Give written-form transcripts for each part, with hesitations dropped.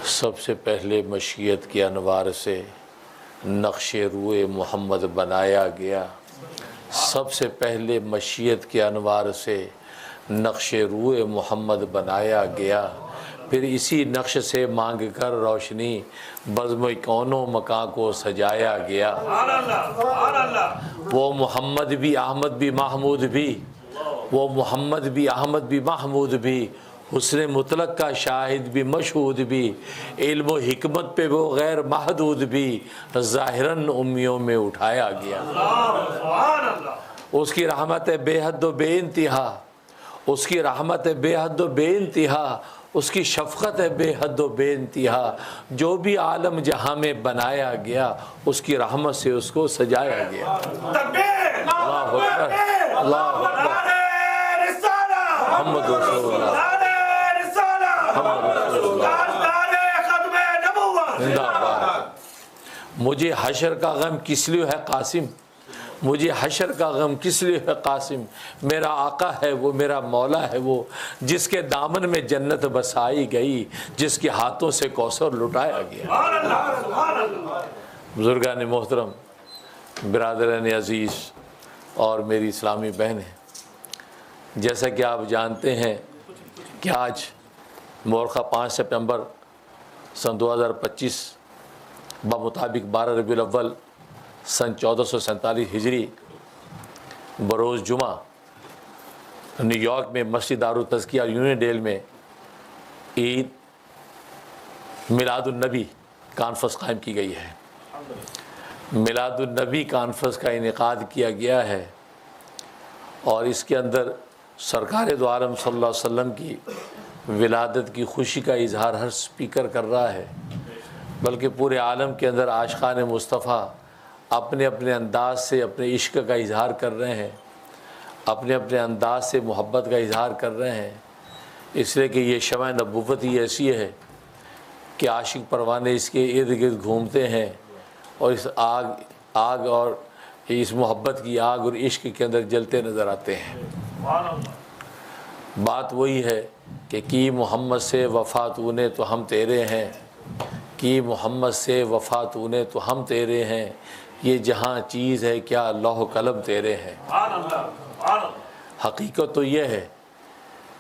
سب سے پہلے مشیت کے انوار سے نقش روئے محمد بنایا گیا، سب سے پہلے مشیت کے انوار سے نقش روئے محمد بنایا گیا، پھر اسی نقش سے مانگ کر روشنی بزم کونوں مکان کو سجایا گیا۔ وہ محمد بھی احمد بھی محمود بھی، وہ محمد بھی احمد بھی محمود بھی، حسن مطلق کا شاہد بھی مشہود بھی، علم و حکمت پہ وہ غیر محدود بھی، ظاہراً امیوں میں اٹھایا گیا۔ اس کی رحمت بے حد و بے انتہا، اس کی رحمت بے حد و بے انتہا، اس کی شفقت ہے بے حد و بے انتہا، جو بھی عالم جہاں میں بنایا گیا اس کی رحمت سے اس کو سجایا گیا۔ اللہ اکبر، اللہ اکبر، محمد رسول اللہ، محمد رسول اللہ، زندہ باد۔ مجھے حشر کا غم کس لیے ہے قاسم، مجھے حشر کا غم کس لیے ہے قاسم، میرا آقا ہے وہ، میرا مولا ہے وہ، جس کے دامن میں جنت بسائی گئی، جس کے ہاتھوں سے کوثر لٹایا گیا۔ بزرگان محترم، برادران عزیز اور میری اسلامی بہنیں، جیسا کہ آپ جانتے ہیں کہ آج مورخہ 5 سپتمبر سن 2025 بمطابق 12 ربیع الاول سن 1447 ہجری بروز جمعہ نیو یارک میں مسجد دارالتزکیہ یونین ڈیل میں عید میلاد النبی کانفرنس قائم کی گئی ہے۔ میلاد النبی کانفرنس کا انعقاد کیا گیا ہے اور اس کے اندر سرکار دو عالم صلی اللہ علیہ وسلم کی ولادت کی خوشی کا اظہار ہر سپیکر کر رہا ہے، بلکہ پورے عالم کے اندر عاشقان مصطفیٰ اپنے اپنے انداز سے اپنے عشق کا اظہار کر رہے ہیں، اپنے اپنے انداز سے محبت کا اظہار کر رہے ہیں، اس لیے کہ یہ شمع نبوت ہی ایسی ہے کہ عاشق پروانے اس کے ارد گرد گھومتے ہیں اور اس آگ اور اس محبت کی آگ اور عشق کے اندر جلتے نظر آتے ہیں۔ بات وہی ہے کہ کی محمد سے وفا تو نے تو ہم تیرے ہیں، کی محمد سے وفا تو نے تو ہم تیرے ہیں، یہ جہاں چیز ہے کیا لوح و قلم تیرے ہیں۔ حقیقت تو یہ ہے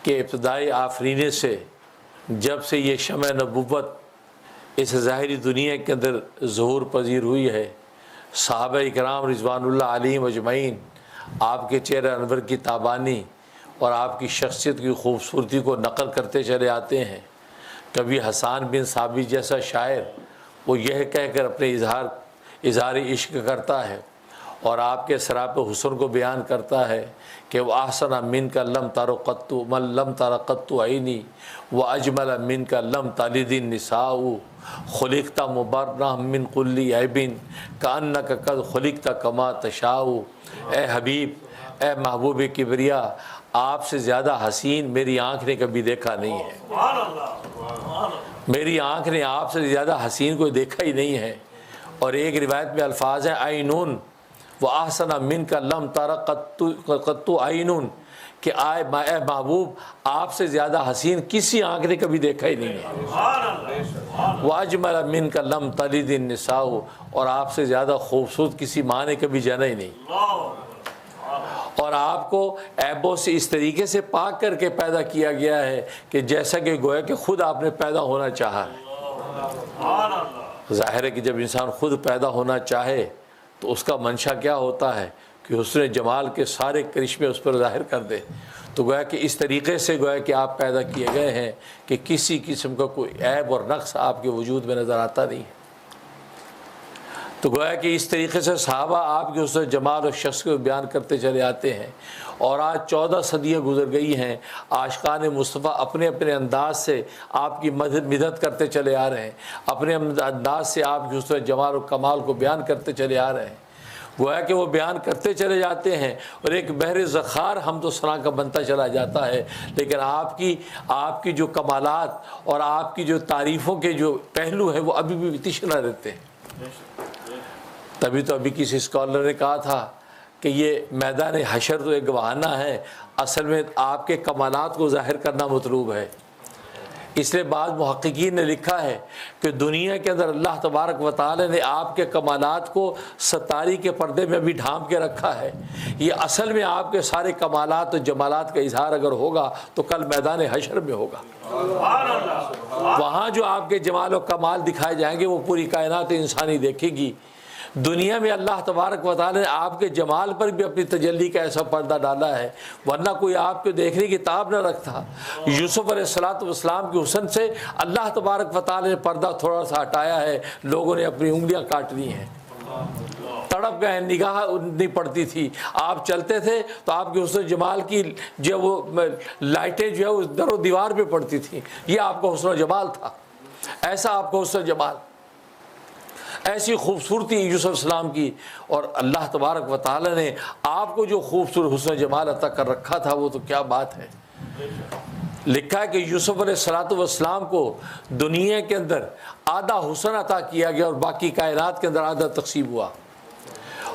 کہ ابتدائی آفرینے سے جب سے یہ شمع نبوت اس ظاہری دنیا کے اندر ظہور پذیر ہوئی ہے، صحابہ اکرام رضوان اللہ علیہم اجمعین آپ کے چہرہ انور کی تابانی اور آپ کی شخصیت کی خوبصورتی کو نقل کرتے چلے آتے ہیں۔ کبھی حسان بن ثابت جیسا شاعر وہ یہ کہہ کر اپنے اظہار عشق کرتا ہے اور آپ کے سراپ حسن کو بیان کرتا ہے کہ وہ احسن من کا لم تر قط من لم تر قط عینی و اجمل من کا لم تلد النساء خلقت مبرأ من کل عیب کانک قد خلقت کما تشاء۔ اے حبیب، اے محبوب کبریا، آپ سے زیادہ حسین میری آنکھ نے کبھی دیکھا نہیں ہے، میری آنکھ نے آپ سے زیادہ حسین کوئی دیکھا ہی نہیں ہے۔ اور ایک روایت میں الفاظ ہیں عینون و احسن من کا لم تر قط عینون، کہ اے محبوب آپ سے زیادہ حسین کسی آنکھ نے کبھی دیکھا ہی نہیں ہے۔ واجمل من کا لم تلد النساء، اور آپ سے زیادہ خوبصورت کسی ماں نے کبھی جنا ہی نہیں، اور آپ کو عیبوں سے اس طریقے سے پاک کر کے پیدا کیا گیا ہے کہ جیسا کہ گویا کہ خود آپ نے پیدا ہونا چاہا ہے۔ ظاہر ہے کہ جب انسان خود پیدا ہونا چاہے تو اس کا منشا کیا ہوتا ہے کہ حسن جمال کے سارے کرشمے اس پر ظاہر کر دے، تو گویا کہ اس طریقے سے گویا کہ آپ پیدا کیے گئے ہیں کہ کسی قسم کا کوئی عیب اور نقص آپ کے وجود میں نظر آتا نہیں ہے۔ تو گویا کہ اس طریقے سے صحابہ آپ کے اس جمال اور شخص کو بیان کرتے چلے آتے ہیں، اور آج 14 صدیاں گزر گئی ہیں، عاشقان مصطفیٰ اپنے اپنے انداز سے آپ کی مدد کرتے چلے آ رہے ہیں، اپنے انداز سے آپ کے اس جمال و کمال کو بیان کرتے چلے آ رہے ہیں۔ گویا کہ وہ بیان کرتے چلے جاتے ہیں اور ایک بحر ذخار ہم تو سنا کا بنتا چلا جاتا ہے، لیکن آپ کی جو کمالات اور آپ کی جو تعریفوں کے جو پہلو ہیں وہ ابھی بھی تشنہ رہتے ہیں۔ تبھی تو ابھی کسی اسکالر نے کہا تھا کہ یہ میدان حشر تو ایک بہانہ ہے، اصل میں آپ کے کمالات کو ظاہر کرنا مطلوب ہے۔ اس لیے بعض محققین نے لکھا ہے کہ دنیا کے اندر اللہ تبارک و تعالی نے آپ کے کمالات کو ستاری کے پردے میں بھی ڈھانپ کے رکھا ہے۔ یہ اصل میں آپ کے سارے کمالات و جمالات کا اظہار اگر ہوگا تو کل میدان حشر میں ہوگا۔ وہاں جو آپ کے جمال و کمال دکھائے جائیں گے وہ پوری کائنات انسانی دیکھے گی۔ دنیا میں اللہ تبارک و تعالی نے آپ کے جمال پر بھی اپنی تجلی کا ایسا پردہ ڈالا ہے، ورنہ کوئی آپ کو دیکھنے کی تاب نہ رکھتا۔ یوسف علیہ السلام کے حسن سے اللہ تبارک و تعالی نے پردہ تھوڑا سا ہٹایا ہے، لوگوں نے اپنی انگلیاں کاٹ لی ہیں، تڑپ گئے، نگاہ نہیں پڑتی تھی۔ آپ چلتے تھے تو آپ کے حسن جمال کی جو وہ لائٹیں جو ہے اس در و دیوار پہ پڑتی تھیں، یہ آپ کا حسن و جمال تھا۔ ایسا آپ کا حسن و جمال، ایسی خوبصورتی یوسف السلام کی، اور اللہ تبارک و تعالی نے آپ کو جو خوبصورت حسن و جمال عطا کر رکھا تھا وہ تو کیا بات ہے۔ لکھا ہے کہ یوسف علیہ السلام کو دنیا کے اندر آدھا حسن عطا کیا گیا اور باقی کائنات کے اندر آدھا تقسیم ہوا،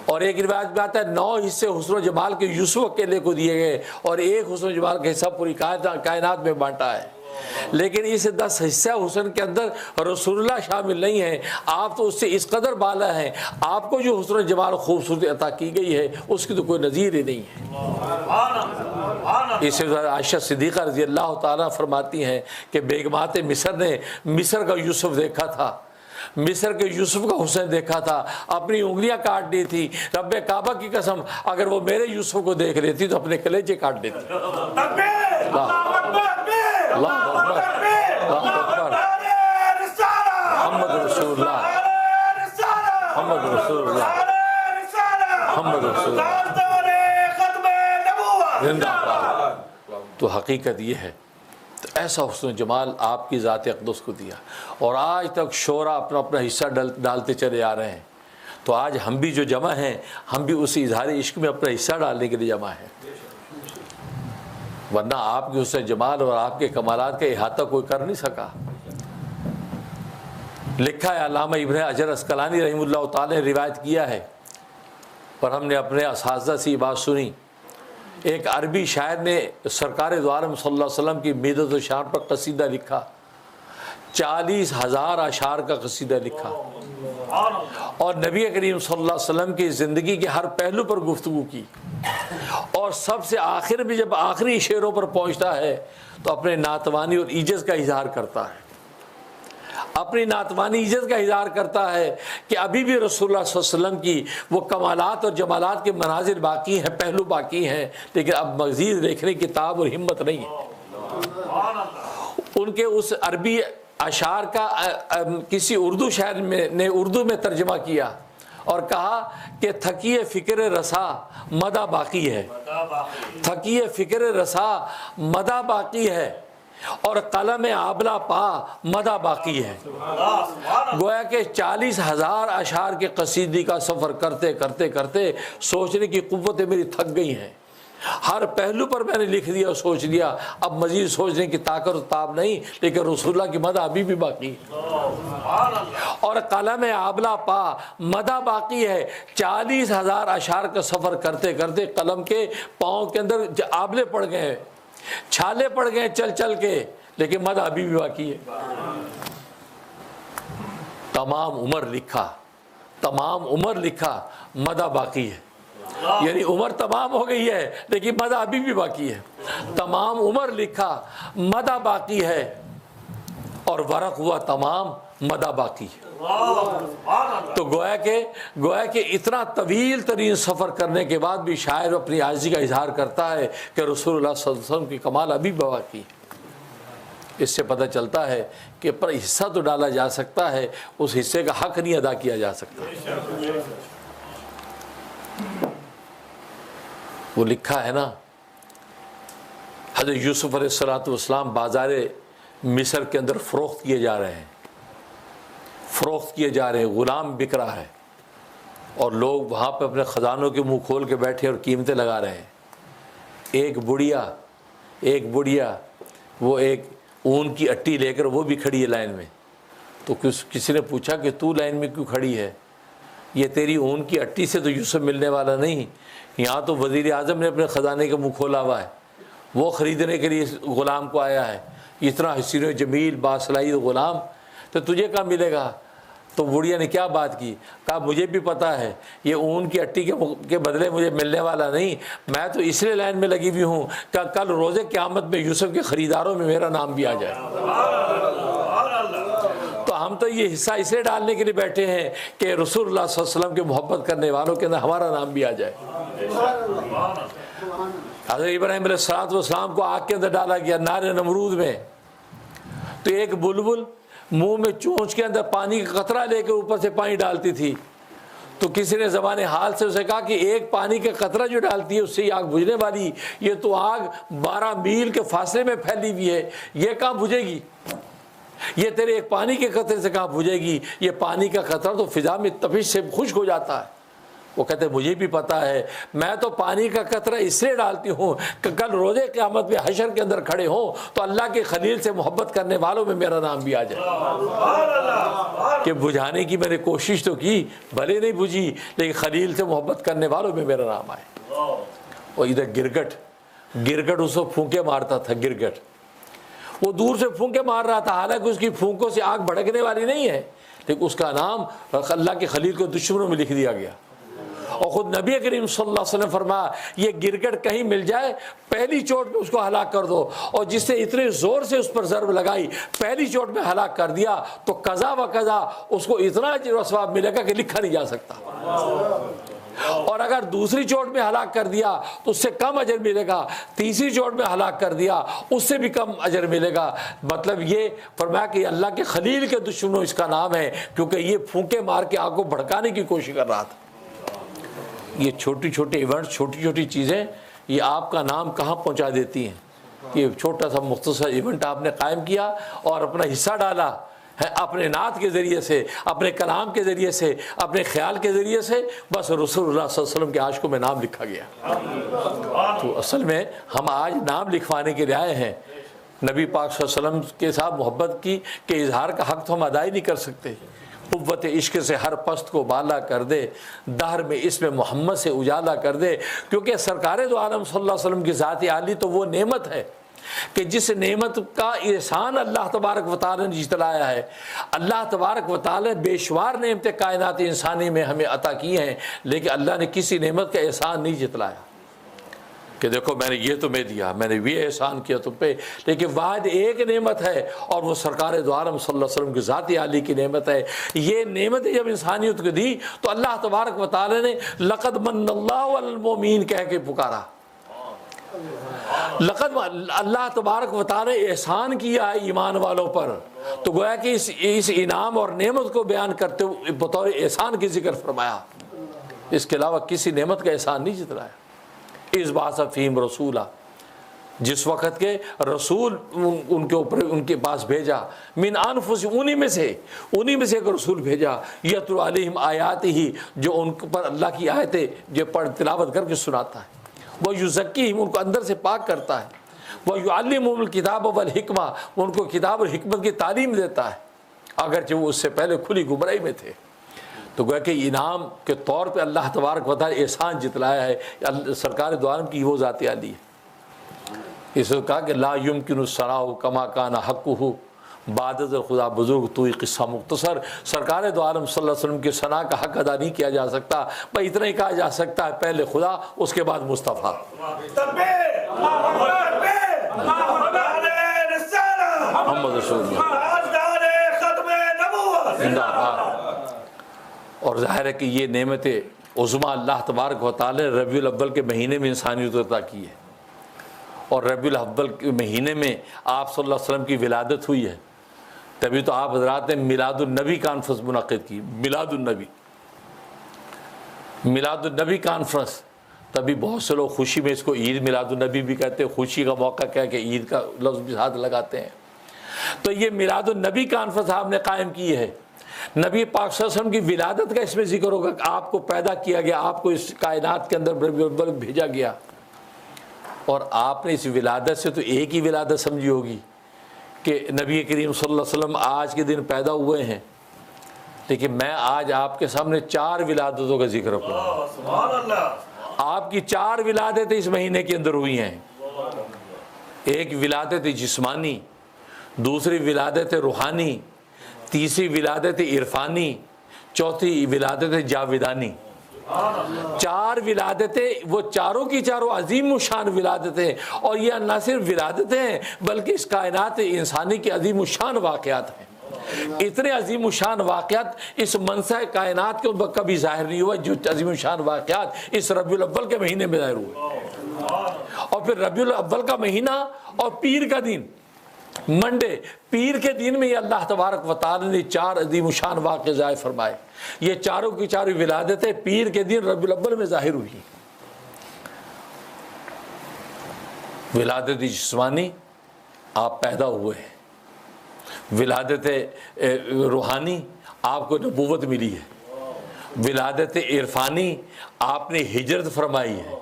اور ایک روایت میں آتا ہے 9 حصے حسن و جمال کے یوسف اکیلے کو دیے گئے اور ایک حسن و جمال کا حصہ پوری کائنات میں بانٹا ہے۔ لیکن اس 10 حصہ حسن کے اندر رسول اللہ شامل نہیں ہیں، آپ تو اس سے اس قدر بالا ہیں، آپ کو جو حسن و جمال خوبصورتی عطا کی گئی ہے اس کی تو کوئی نظیر ہی نہیں ہے۔ اس سے عائشہ صدیقہ رضی اللہ تعالیٰ فرماتی ہیں کہ بیگمات مصر نے مصر کا یوسف دیکھا تھا، مصر کے یوسف کا حسین دیکھا تھا، اپنی انگلیاں کاٹ دی تھی۔ رب کعبہ کی قسم اگر وہ میرے یوسف کو دیکھ لیتی تو اپنے کلیجے کاٹ دیتی۔ اللہ اکبر، اللہ اکبر، محمد رسول اللہ، محمد رسول اللہ، محمد رسول اللہ زندہ باد۔ تو حقیقت یہ ہے، تو ایسا حسن و جمال آپ کی ذات اقدس کو دیا، اور آج تک شعراء اپنا اپنا حصہ ڈالتے چلے آ رہے ہیں۔ تو آج ہم بھی جو جمع ہیں، ہم بھی اسی اظہار عشق میں اپنا حصہ ڈالنے کے لیے جمع ہیں، ورنہ آپ کے حسن جمال اور آپ کے کمالات کا احاطہ کوئی کر نہیں سکا۔ لکھا ہے علامہ ابن حجر عسقلانی رحمہ اللہ تعالی نے روایت کیا ہے، پر ہم نے اپنے اساتذہ سے یہ بات سنی، ایک عربی شاعر نے سرکار دو عالم صلی اللہ علیہ وسلم کی مدد و شان پر قصیدہ لکھا، 40,000 اشعار کا قصیدہ لکھا، اور نبی کریم صلی اللہ علیہ وسلم کی زندگی کے ہر پہلو پر گفتگو کی، اور سب سے آخر میں جب آخری شعروں پر پہنچتا ہے تو اپنے ناتوانی اور عجز کا اظہار کرتا ہے، اپنی ناتوانی عجز کا اظہار کرتا ہے کہ ابھی بھی رسول اللہ صلی اللہ علیہ وسلم کی وہ کمالات اور جمالات کے مناظر باقی ہیں، پہلو باقی ہیں، لیکن اب مزید دیکھنے کی تاب اور ہمت نہیں ہے۔ ان کے اس عربی اشعار کا کسی اردو شاعر نے اردو میں ترجمہ کیا اور کہا کہ تھکیے فکر رسا مدہ باقی ہے، تھکیے فکر رسا مدہ باقی ہے، اور قلم آبلہ پا مدہ باقی ہے۔ گویا کہ 40,000 اشعار کے قصیدے کا سفر کرتے کرتے کرتے سوچنے کی قوتیں میری تھک گئی ہیں، ہر پہلو پر میں نے لکھ دیا اور سوچ لیا، اب مزید سوچنے کی طاقت و تاب نہیں، لیکن رسول اللہ کی مدح ابھی بھی باقی ہے، اور قلم آبلہ پا مدح باقی ہے۔ 40,000 اشعار کا سفر کرتے کرتے قلم کے پاؤں کے اندر آبلے پڑ گئے، چھالے پڑ گئے چل چل کے، لیکن مدح ابھی بھی باقی ہے۔ تمام عمر لکھا، تمام عمر لکھا، مدح باقی ہے، یعنی عمر تمام ہو گئی ہے لیکن مدح ابھی بھی باقی ہے۔ تمام عمر لکھا، مدح باقی ہے، اور ورق ہوا تمام، مدح باقی ہے۔ تو گویا کہ اتنا طویل ترین سفر کرنے کے بعد بھی شاعر اپنی عاجزی کا اظہار کرتا ہے کہ رسول اللہ صلی اللہ علیہ وسلم کی کمال ابھی بھی باقی ہے۔ اس سے پتہ چلتا ہے کہ پر حصہ تو ڈالا جا سکتا ہے، اس حصے کا حق نہیں ادا کیا جا سکتا۔ وہ لکھا ہے نا، حضرت یوسف علیہ السلام بازار مصر کے اندر فروخت کیے جا رہے ہیں، فروخت کیے جا رہے ہیں، غلام بک رہا ہے، اور لوگ وہاں پہ اپنے خزانوں کے منہ کھول کے بیٹھے اور قیمتیں لگا رہے ہیں۔ ایک بڑھیا وہ ایک اون کی اٹی لے کر وہ بھی کھڑی ہے لائن میں، تو کسی نے پوچھا کہ تو لائن میں کیوں کھڑی ہے؟ یہ تیری اون کی اٹی سے تو یوسف ملنے والا نہیں، یہاں تو وزیر اعظم نے اپنے خزانے کا منہ کھولا ہوا ہے، وہ خریدنے کے لیے غلام کو آیا ہے، اتنا حسین و جمیل باصلاحیت غلام تو تجھے کہاں ملے گا؟ تو بڑھیا نے کیا بات کی؟ کہا مجھے بھی پتہ ہے یہ اون کی اٹی کے بدلے مجھے ملنے والا نہیں، میں تو اس لیے لائن میں لگی ہوئی ہوں کہ کل روز قیامت میں یوسف کے خریداروں میں میرا نام بھی آ جائے۔ تو ہم تو یہ حصہ اسے ڈالنے کے لیے بیٹھے ہیں کہ رسول اللہ صلی اللہ علیہ وسلم کے محبت کرنے والوں کے اندر ہمارا نام بھی آ جائے۔ حضرت ابراہیم علیہ السلام کو آگ کے اندر ڈالا گیا نار نمرود میں، تو ایک بلبل منہ میں چونچ کے اندر پانی کا قطرہ لے کے اوپر سے پانی ڈالتی تھی، تو کسی نے زبان حال سے اسے کہا کہ ایک پانی کا قطرہ جو ڈالتی ہے اس سے یہ آگ بجھنے والی، یہ تو آگ 12 میل کے فاصلے میں پھیلی ہوئی ہے، یہ کہاں بجھے گی؟ یہ تیرے ایک پانی کے قطرے سے کہاں بجھے گی؟ یہ پانی کا قطرہ تو فضا میں تپش سے خشک ہو جاتا ہے۔ وہ کہتے ہیں مجھے بھی پتہ ہے، میں تو پانی کا قطرہ اس لیے ڈالتی ہوں کہ کل روز قیامت میں حشر کے اندر کھڑے ہوں تو اللہ کے خلیل سے محبت کرنے والوں میں میرا نام بھی آ جائے۔ کہ بجھانے کی میں نے کوشش تو کی، بھلے نہیں بجھی، لیکن خلیل سے محبت کرنے والوں میں میرا نام آئے۔ اور ادھر گرگٹ اس کو پھونکے مارتا تھا، گرگٹ وہ دور سے پھونکے مار رہا تھا، حالانکہ اس کی پھونکوں سے آگ بھڑکنے والی نہیں ہے، لیکن اس کا نام اللہ کے خلیل کو دشمنوں میں لکھ دیا گیا۔ اور خود نبی کریم صلی اللہ علیہ وسلم فرمایا یہ گرگٹ کہیں مل جائے پہلی چوٹ میں اس کو ہلاک کر دو، اور جس نے اتنے زور سے اس پر ضرب لگائی پہلی چوٹ میں ہلاک کر دیا تو قضا و قضا اس کو اتنا اجر و ثواب ملے گا کہ لکھا نہیں جا سکتا، اور اگر دوسری چوٹ میں ہلاک کر دیا تو اس سے کم اجر ملے گا، تیسری چوٹ میں ہلاک کر دیا اس سے بھی کم اجر ملے گا۔ مطلب یہ فرمایا کہ اللہ کے خلیل کے دشمنوں اس کا نام ہے، کیونکہ یہ پھونکے مار کے آگ کو بھڑکانے کی کوشش کر رہا تھا۔ یہ چھوٹی چھوٹی ایونٹس، چھوٹی چھوٹی چیزیں یہ آپ کا نام کہاں پہنچا دیتی ہیں۔ یہ چھوٹا سا مختصر ایونٹ آپ نے قائم کیا اور اپنا حصہ ڈالا ہے، اپنے نعت کے ذریعے سے، اپنے کلام کے ذریعے سے، اپنے خیال کے ذریعے سے، بس رسول اللہ صلی اللہ علیہ وسلم کے عاشقوں میں نام لکھا گیا۔ تو اصل میں ہم آج نام لکھوانے کے لیے آئے ہیں، نبی پاک صلی اللہ علیہ وسلم کے ساتھ محبت کی کہ اظہار کا حق تو ہم ادا ہی نہیں کر سکتے۔ قوت عشق سے ہر پست کو بالا کر دے، دہر میں اس میں محمد سے اجالا کر دے، کیونکہ سرکار دو عالم صلی اللہ علیہ وسلم کی ذات عالی تو وہ نعمت ہے کہ جس نعمت کا احسان اللہ تبارک و تعالی نے جتلایا ہے۔ اللہ تبارک و تعالی بے شمار نعمتیں کائنات انسانی میں ہمیں عطا کی ہیں، لیکن اللہ نے کسی نعمت کا احسان نہیں جتلایا کہ دیکھو میں نے یہ تمہیں دیا، میں نے یہ احسان کیا تم پہ، لیکن واحد ایک نعمت ہے اور وہ سرکار دو عالم صلی اللہ علیہ وسلم کی ذات عالی کی نعمت ہے۔ یہ نعمتیں جب انسانیت کو دی تو اللہ تبارک و تعالی نے لقد من اللہ علی المؤمنین کہہ کے پکارا۔ لقد اللہ تبارک و تعالی نے احسان کیا ہے ایمان والوں پر، تو گویا کہ اس انعام اور نعمت کو بیان کرتے ہوئے بطور احسان کی ذکر فرمایا، اس کے علاوہ کسی نعمت کا احسان نہیں جتلایا۔ اس بعث فیہم رسولہ، جس وقت کے رسول ان کے اوپر ان کے پاس بھیجا، من انفسہم، انہی میں سے ایک رسول بھیجا، یتلو علیہم آیاتہ، جو ان پر اللہ کی آیتیں جو پڑھ تلاوت کر کے سناتا ہے، ویزکیہم، ان کو اندر سے پاک کرتا ہے، ویعلمہم الکتاب والحکمہ، ان کو کتاب اور حکمت کی تعلیم دیتا ہے، اگرچہ وہ اس سے پہلے کھلی گمراہی میں تھے۔ تو گویا کہ انعام کے طور پہ اللہ تبارک و تعالی احسان جتلایا ہے، سرکار دو عالم کی وہ ذات عالی ہے۔ اس نے کہا کہ لا یمکن الثناء کما کان حقہ، بعد از خدا بزرگ تو قصہ مختصر، سرکار دو عالم صلی اللہ علیہ وسلم کے ثنا کا حق ادا نہیں کیا جا سکتا، بس اتنا ہی کہا جا سکتا ہے پہلے خدا اس کے بعد مصطفیٰ۔ محمد رسول اللہ۔ اور ظاہر ہے کہ یہ نعمت عظمیٰ اللہ تبارک و تعالی نے ربیع الاول کے مہینے میں انسانیت کو عطا کی ہے، اور ربیع الاول کے مہینے میں آپ صلی اللہ علیہ وسلم کی ولادت ہوئی ہے، تبھی تو آپ حضرات نے میلاد النبی کانفرنس منعقد کی۔ میلاد النبی کانفرنس، تبھی بہت سے لوگ خوشی میں اس کو عید میلاد النبی بھی کہتے ہیں، خوشی کا موقع کہہ کے عید کا لفظ بھی ساتھ لگاتے ہیں۔ تو یہ میلاد النبی کانفرنس آپ نے قائم کی ہے، نبی پاک صلی اللہ علیہ وسلم کی ولادت کا اس میں ذکر ہوگا کہ آپ کو پیدا کیا گیا، آپ کو اس کائنات کے اندر بھیجا گیا، اور آپ نے اس ولادت سے تو ایک ہی ولادت سمجھی ہوگی کہ نبی کریم صلی اللہ علیہ وسلم آج کے دن پیدا ہوئے ہیں، لیکن میں آج آپ کے سامنے 4 ولادتوں کا ذکر کروں۔ آپ کی 4 ولادتیں اس مہینے کے اندر ہوئی ہیں۔ ایک ولادت جسمانی، دوسری ولادت روحانی، تیسری ولادت عرفانی، چوتھی ولادت جاویدانی۔ 4 ولادتیں، وہ چاروں کی چاروں عظیم الشان ولادتیں، اور یہ نہ صرف ولادتیں ہیں بلکہ اس کائنات انسانی کے عظیم الشان واقعات ہیں۔ اتنے عظیم الشان واقعات اس منصہ کائنات کے کبھی ظاہر نہیں ہوا جو عظیم الشان واقعات اس ربیع الاول کے مہینے میں ظاہر ہوئے۔ اور پھر ربیع الاول کا مہینہ اور پیر کا دن، منڈے، پیر کے دن میں یہ اللہ تبارک و تعالی نے 4 عظیم الشان واقعے ظاہر فرمائے۔ یہ چاروں کی چاروں ولادتیں پیر کے دن ربیع الاول میں ظاہر ہوئی۔ ولادت جسمانی، آپ پیدا ہوئے ہیں۔ ولادت روحانی، آپ کو نبوت ملی ہے۔ ولادت عرفانی، آپ نے ہجرت فرمائی ہے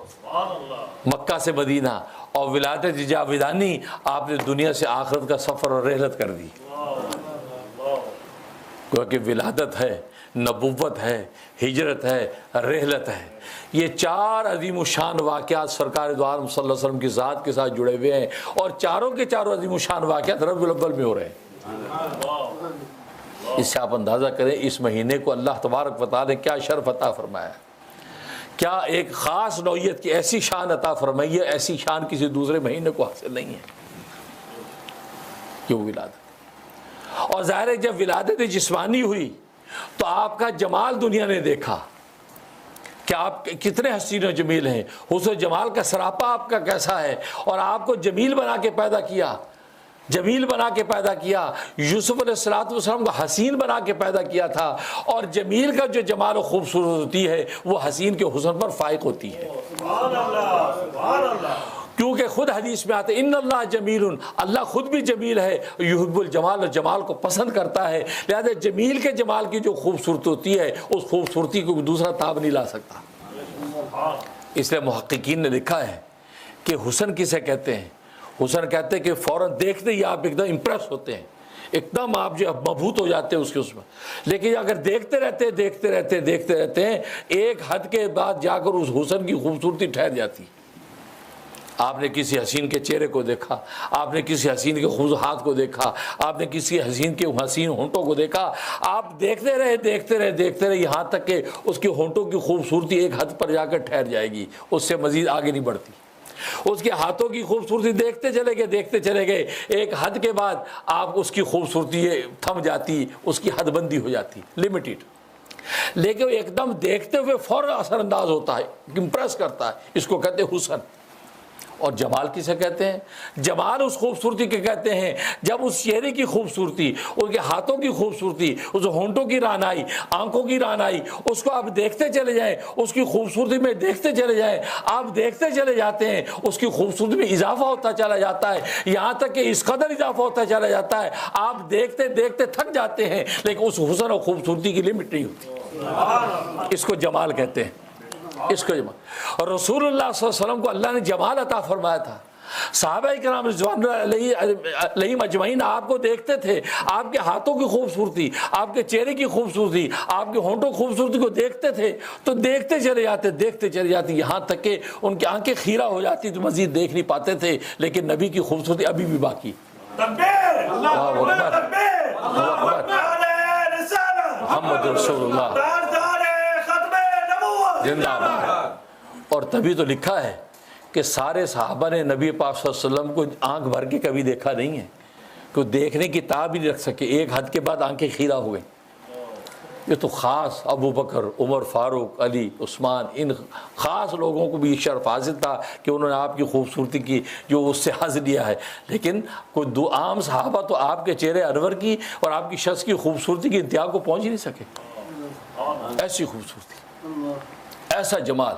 مکہ سے مدینہ، اور ولادت جاویدانی، آپ نے دنیا سے آخرت کا سفر اور رحلت کر دی۔ کیونکہ ولادت ہے، نبوت ہے، ہجرت ہے، رحلت ہے، یہ 4 عظیم الشان واقعات سرکار دو عالم صلی اللہ علیہ وسلم کی ذات کے ساتھ جڑے ہوئے ہیں، اور چاروں کے چاروں عظیم الشان واقعات ربیع الاول میں ہو رہے ہیں۔ اس سے آپ اندازہ کریں اس مہینے کو اللہ تبارک و تعالی نے کیا شرف عطا فرمایا، کیا ایک خاص نوعیت کی ایسی شان عطا فرمائی ہے، ایسی شان کسی دوسرے مہینے کو حاصل نہیں ہے کہ وہ ولادت۔ اور ظاہر ہے جب ولادت جسمانی ہوئی تو آپ کا جمال دنیا نے دیکھا کہ آپ کتنے حسین و جمیل ہیں، حسن و جمال کا سراپا آپ کا کیسا ہے، اور آپ کو جمیل بنا کے پیدا کیا، جمیل بنا کے پیدا کیا۔ یوسف علیہ السلام کو حسین بنا کے پیدا کیا تھا، اور جمیل کا جو جمال و خوبصورت ہوتی ہے وہ حسین کے حسن پر فائق ہوتی ہے۔ کیونکہ خود حدیث میں آتا ہے ان اللہ جمیل، اللہ خود بھی جمیل ہے، یحب الجمال، اور جمال کو پسند کرتا ہے، لہذا جمیل کے جمال کی جو خوبصورتی ہوتی ہے اس خوبصورتی کو دوسرا تاب نہیں لا سکتا۔ اس لیے محققین نے لکھا ہے کہ حسن کسے کہتے ہیں؟ حسن کہتے ہیں کہ فوراً دیکھتے ہی آپ ایک دم امپریس ہوتے ہیں، ایک دم آپ جو مبہوت ہو جاتے ہیں اس کے اس میں، لیکن اگر دیکھتے رہتے ہیں ایک حد کے بعد جا کر اس حسن کی خوبصورتی ٹھہر جاتی۔ آپ نے کسی حسین کے چہرے کو دیکھا، آپ نے کسی حسین کے خوبصورت ہاتھ کو دیکھا، آپ نے کسی حسین کے حسین ہونٹوں کو دیکھا، آپ دیکھتے رہے یہاں تک کہ اس کے ہونٹوں کی خوبصورتی ایک حد پر جا کر ٹھہر جائے گی، اس سے مزید آگے نہیں بڑھتی۔ اس کے ہاتھوں کی خوبصورتی دیکھتے چلے گئے، ایک حد کے بعد آپ اس کی خوبصورتی تھم جاتی، اس کی حد بندی ہو جاتی، لمیٹڈ۔ لیکن ایک دم دیکھتے ہوئے فوراً اثر انداز ہوتا ہے، امپریس کرتا ہے، اس کو کہتے ہیں حسن۔ اور جمال کسے کہتے ہیں؟ جمال اس خوبصورتی کے کہتے ہیں جب اس چہرے کی خوبصورتی، اس کے ہاتھوں کی خوبصورتی، اس ہونٹوں کی رعنائی، آنکھوں کی رعنائی، اس کو آپ دیکھتے چلے جائیں، اس کی خوبصورتی میں دیکھتے چلے جائیں، آپ دیکھتے چلے جاتے ہیں، اس کی خوبصورتی میں اضافہ ہوتا چلا جاتا ہے، یہاں تک کہ اس قدر اضافہ ہوتا چلا جاتا ہے آپ دیکھتے تھک جاتے ہیں، لیکن اس حسن اور خوبصورتی کی لمٹ نہیں ہوتی۔ اس کو جمال کہتے ہیں، اس کو جمال۔ اور رسول اللہ صلی اللہ علیہ وسلم کو اللہ نے جمال عطا فرمایا تھا۔ صحابہ کرام رضوان اللہ علیہم اجمعین آپ کو دیکھتے تھے، آپ کے ہاتھوں کی خوبصورتی، آپ کے چہرے کی خوبصورتی، آپ کے ہونٹوں کی خوبصورتی کو دیکھتے تھے تو دیکھتے چلے جاتے یہاں تک کہ ان کی آنکھیں خیرہ ہو جاتی تو مزید دیکھ نہیں پاتے تھے، لیکن نبی کی خوبصورتی ابھی بھی باقی۔ محمد رسول اللہ زندہ باد۔ اور تبھی تو لکھا ہے کہ سارے صحابہ نے نبی پاک صلی اللہ علیہ وسلم کو آنکھ بھر کے کبھی دیکھا نہیں ہے، کہ دیکھنے کی تاب بھی نہیں رکھ سکے، ایک حد کے بعد آنکھیں خیرہ ہوئے۔ یہ تو خاص ابو بکر، عمر فاروق، علی، عثمان، ان خاص لوگوں کو بھی شرف حاصل تھا کہ انہوں نے آپ کی خوبصورتی کی جو اس سے حظ لیا ہے، لیکن کوئی دو عام صحابہ تو آپ کے چہرے انور کی اور آپ کی شخص کی خوبصورتی کی انتہا کو پہنچ ہی نہیں سکے۔ ایسی خوبصورتی، ایسا جمال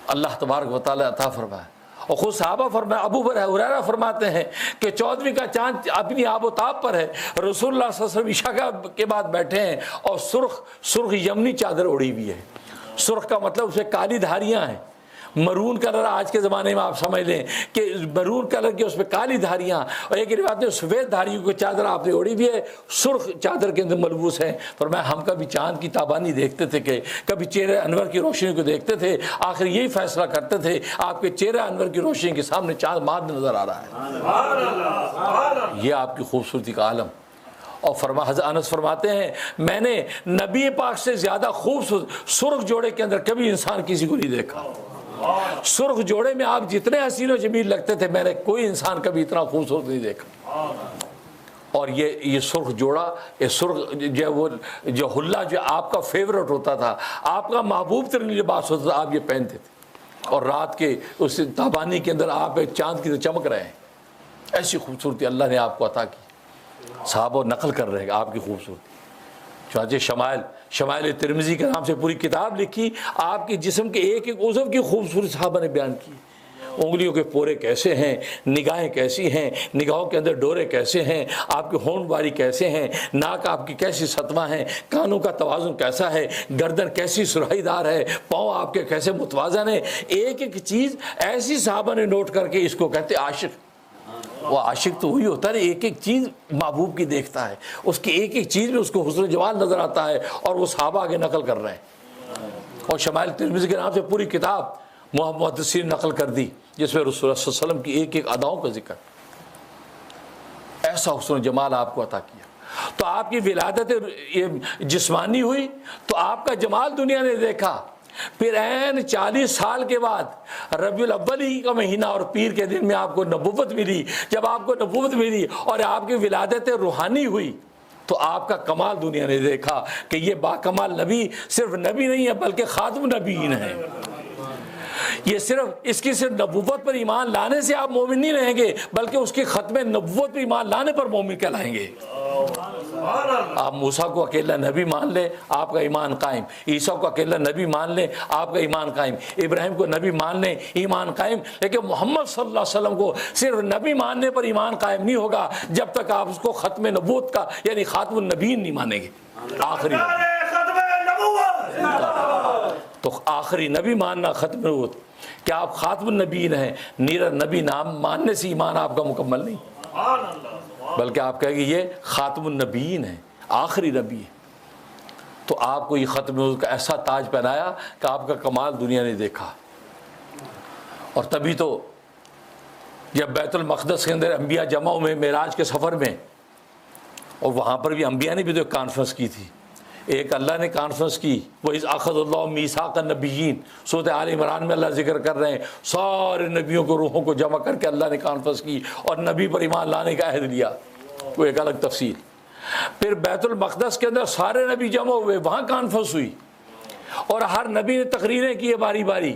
اللہ تبارک و تعالی عطا فرمایا۔ اور خود صحابہ فرمایا، ابو ہریرہ فرماتے ہیں کہ 14ویں کا چاند اپنی آب و تاب پر ہے، رسول اللہ صلی اللہ علیہ وسلم عشاء کے بعد بیٹھے ہیں اور سرخ یمنی چادر اڑی ہوئی ہے۔ سرخ کا مطلب اسے کالی دھاریاں ہیں، مرون کلر آج کے زمانے میں آپ سمجھ لیں کہ مرون کلر کی اس پہ کالی دھاریاں، اور ایک روایت میں سفید دھاریوں کی چادر آپ نے اوڑھی بھی ہے، سرخ چادر کے اندر ملبوس ہیں. فرمایا ہم کبھی چاند کی تابانی دیکھتے تھے کہ کبھی چہرے انور کی روشنی کو دیکھتے تھے، آخر یہی فیصلہ کرتے تھے آپ کے چہرے انور کی روشنی کے سامنے چاند ماد نظر آ رہا ہے. یہ آپ کی خوبصورتی کا عالم. اور حضرت انس فرماتے ہیں میں نے نبی پاک سے زیادہ خوبصورت سرخ جوڑے کے اندر کبھی انسان کسی کو نہیں دیکھا. سرخ جوڑے میں آپ جتنے حسین و جمیل لگتے تھے میں نے کوئی انسان کبھی اتنا خوبصورت نہیں دیکھا. اور یہ سرخ جوڑا، یہ سرخ جو حلہ جو آپ کا فیورٹ ہوتا تھا، آپ کا محبوب ترین لباس ہوتا تھا، آپ یہ پہنتے تھے. اور رات کے اس تابانی کے اندر آپ ایک چاند کی طرح چمک رہے ہیں. ایسی خوبصورتی اللہ نے آپ کو عطا کی. صحابہ نقل کر رہے ہیں آپ کی خوبصورتی. چنانچہ شمائل ترمذی کے نام سے پوری کتاب لکھی، آپ کے جسم کے ایک ایک عضو کی خوبصورتی صحابہ نے بیان کی. انگلیوں کے پورے کیسے ہیں، نگاہیں کیسی ہیں، نگاہوں کے اندر ڈورے کیسے ہیں، آپ کے ہونٹ باری کیسے ہیں، ناک آپ کی کیسی سطوہ ہیں، کانوں کا توازن کیسا ہے، گردن کیسی سراہی دار ہے، پاؤں آپ کے کیسے متوازن ہیں. ایک ایک چیز ایسی صحابہ نے نوٹ کر کے اس کو کہتے عاشق. وہ عاشق تو وہی ہوتا ہے ایک ایک چیز محبوب کی دیکھتا ہے، اس کی ایک ایک چیز میں اس کو حسن و جمال نظر آتا ہے، اور وہ صحابہ آگے نقل کر رہے ہیں. اور شمائل ترمذی کے نام سے پوری کتاب محدثین نقل کر دی جس میں رسول اللہ صلی اللہ علیہ وسلم کی ایک ایک اداؤں کا ذکر. ایسا حسن و جمال آپ کو عطا کیا. تو آپ کی ولادت جسمانی ہوئی تو آپ کا جمال دنیا نے دیکھا. پھر عین 40 سال کے بعد ربیع الاول ہی کا مہینہ اور پیر کے دن میں آپ کو نبوت ملی. جب آپ کو نبوت ملی اور آپ کی ولادت روحانی ہوئی تو آپ کا کمال دنیا نے دیکھا کہ یہ باکمال نبی صرف نبی نہیں ہے بلکہ خاتم نبیین ہے. یہ صرف نبوت پر ایمان لانے سے آپ مومن نہیں رہیں گے بلکہ اس کی ختم نبوت پر ایمان لانے پر مومن کہلائیں گے. آپ موسیٰ کو اکیلا نبی مان لیں آپ کا ایمان قائم، عیسیٰ کو اکیلا نبی مان لیں آپ کا ایمان قائم، ابراہیم کو نبی مان لیں ایمان قائم. لیکن محمد صلی اللہ علیہ وسلم کو صرف نبی ماننے پر ایمان قائم نہیں ہوگا جب تک آپ اس کو ختم نبوت کا یعنی خاتم النبیین نہیں مانیں گے. آخری تو آخری نبی ماننا ختم نبوت. کیا آپ خاتم النبیین ہیں؟ نیرا نبی نام ماننے سے ایمان آپ کا مکمل نہیں، بلکہ آپ کہیں گے یہ خاتم النبیین ہے، آخری نبی ہے. تو آپ کو یہ ختم نبوت کا ایسا تاج پہنایا کہ آپ کا کمال دنیا نے دیکھا. اور تبھی تو جب بیت المقدس کے اندر انبیاء جمع ہوئے معراج کے سفر میں، اور وہاں پر بھی انبیاء نے بھی تو ایک کانفرنس کی تھی. ایک اللہ نے کانفرنس کی، وہ اذ اخذ اللہ میثاق النبیین، سورۃ آل عمران میں اللہ ذکر کر رہے ہیں سارے نبیوں کو روحوں کو جمع کر کے اللہ نے کانفرنس کی اور نبی پر ایمان لانے کا عہد لیا. وہ ایک الگ تفصیل. پھر بیت المقدس کے اندر سارے نبی جمع ہوئے، وہاں کانفرنس ہوئی اور ہر نبی نے تقریریں کی باری باری.